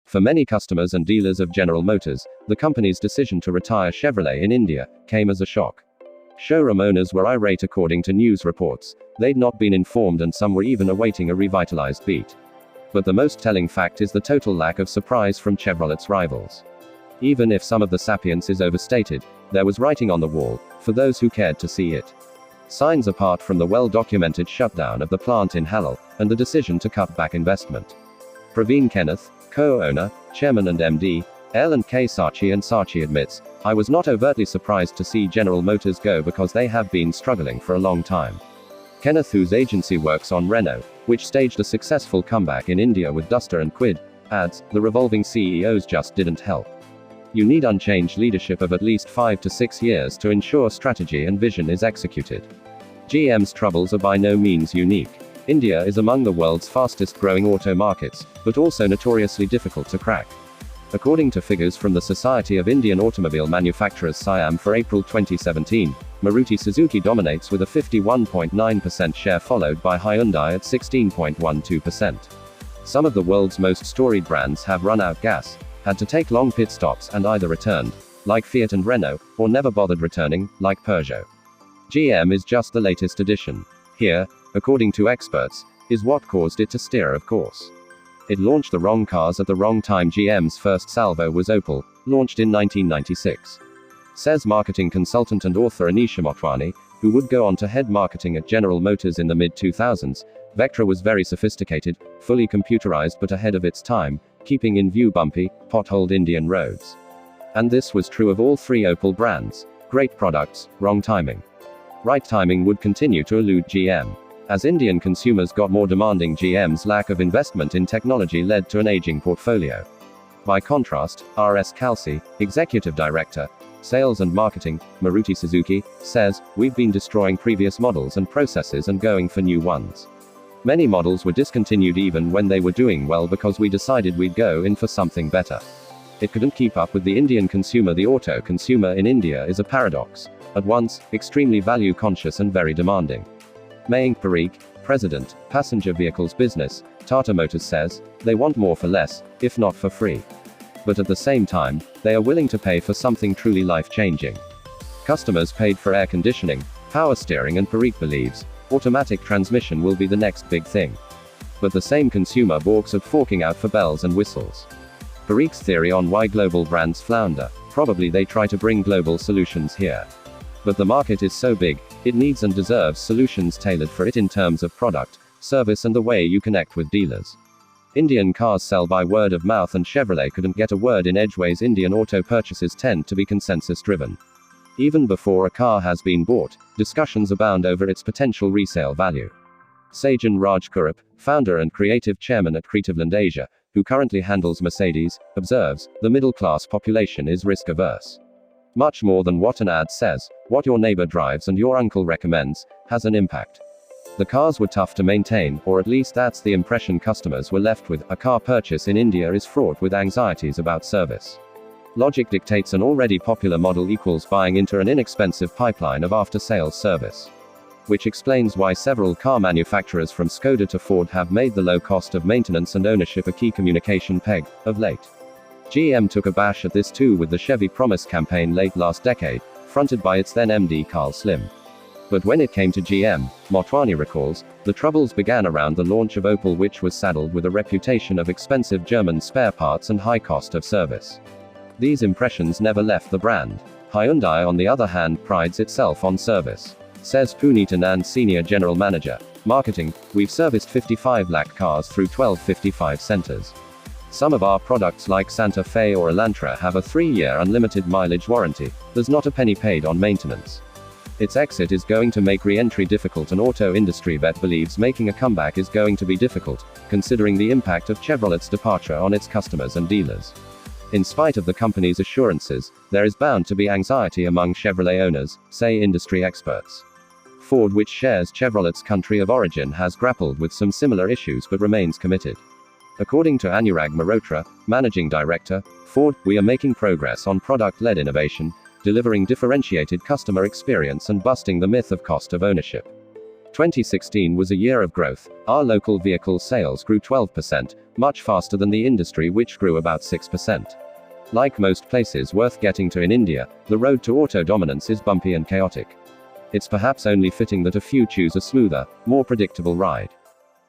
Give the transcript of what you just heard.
For many customers and dealers of General Motors, the company's decision to retire Chevrolet in India came as a shock. Showroom owners were irate according to news reports. They'd not been informed and some were even awaiting a revitalized Beat. But the most telling fact is the total lack of surprise from Chevrolet's rivals. Even if some of the sapience is overstated, there was writing on the wall, for those who cared to see it. Signs apart from the well-documented shutdown of the plant in Halol, and the decision to cut back investment. Praveen Kenneth, co-owner, chairman and MD, L&K Saatchi & Saatchi admits, "I was not overtly surprised to see General Motors go because they have been struggling for a long time." Kenneth, whose agency works on Renault, which staged a successful comeback in India with Duster and Kwid, adds, "The revolving CEOs just didn't help. You need unchanged leadership of at least 5 to 6 years to ensure strategy and vision is executed." GM's troubles are by no means unique. India is among the world's fastest growing auto markets, but also notoriously difficult to crack. According to figures from the Society of Indian Automobile Manufacturers SIAM for April 2017, Maruti Suzuki dominates with a 51.9% share, followed by Hyundai at 16.12%. Some of the world's most storied brands have run out gas, had to take long pit stops and either returned, like Fiat and Renault, or never bothered returning, like Peugeot. GM is just the latest addition. Here, according to experts, is what caused it to steer of course. It launched the wrong cars at the wrong time. GM's first salvo was Opel, launched in 1996. Says marketing consultant and author Anisha Motwani, who would go on to head marketing at General Motors in the mid-2000s, Vectra was very sophisticated, fully computerized but ahead of its time, keeping in view bumpy, potholed Indian roads. And this was true of all three Opel brands. Great products, wrong timing. Right timing would continue to elude GM. As Indian consumers got more demanding, GM's lack of investment in technology led to an aging portfolio. By contrast, R.S. Kalsi, Executive Director, Sales and Marketing, Maruti Suzuki, says, "We've been destroying previous models and processes and going for new ones. Many models were discontinued even when they were doing well because we decided we'd go in for something better. It couldn't keep up with the Indian consumer." The auto consumer in India is a paradox. At once, extremely value conscious and very demanding. Mayank Parikh, President, Passenger Vehicles Business, Tata Motors says, "They want more for less, if not for free. But at the same time, they are willing to pay for something truly life-changing." Customers paid for air conditioning, power steering, and Parikh believes, automatic transmission will be the next big thing. But the same consumer balks at forking out for bells and whistles. Parikh's theory on why global brands flounder: probably they try to bring global solutions here. But the market is so big, it needs and deserves solutions tailored for it in terms of product, service, and the way you connect with dealers. Indian cars sell by word of mouth, and Chevrolet couldn't get a word in edgeways. Indian auto purchases tend to be consensus driven. Even before a car has been bought, discussions abound over its potential resale value. Sajan Rajkurup, founder and creative chairman at Creativeland Asia, who currently handles Mercedes, observes, "The middle-class population is risk-averse. Much more than what an ad says, what your neighbor drives and your uncle recommends, has an impact." The cars were tough to maintain, or at least that's the impression customers were left with. A car purchase in India is fraught with anxieties about service. Logic dictates an already popular model equals buying into an inexpensive pipeline of after-sales service. Which explains why several car manufacturers from Skoda to Ford have made the low cost of maintenance and ownership a key communication peg, of late. GM took a bash at this too with the Chevy Promise campaign late last decade, fronted by its then MD Carl Slim. But when it came to GM, Motwani recalls, the troubles began around the launch of Opel, which was saddled with a reputation of expensive German spare parts and high cost of service. These impressions never left the brand. Hyundai, on the other hand, prides itself on service. Says Puneet Anand, Senior General Manager, Marketing, "We've serviced 55 lakh cars through 1255 centers. Some of our products like Santa Fe or Elantra have a 3-year unlimited mileage warranty. There's not a penny paid on maintenance. Its exit is going to make re-entry difficult. An auto industry vet believes making a comeback is going to be difficult, considering the impact of Chevrolet's departure on its customers and dealers. In spite of the company's assurances, there is bound to be anxiety among Chevrolet owners, say industry experts. Ford, which shares Chevrolet's country of origin, has grappled with some similar issues but remains committed. According to Anurag Mehrotra, Managing Director, Ford, "We are making progress on product-led innovation, delivering differentiated customer experience and busting the myth of cost of ownership. 2016 was a year of growth. Our local vehicle sales grew 12%, much faster than the industry, which grew about 6%. Like most places worth getting to in India, the road to auto dominance is bumpy and chaotic. It's perhaps only fitting that a few choose a smoother, more predictable ride.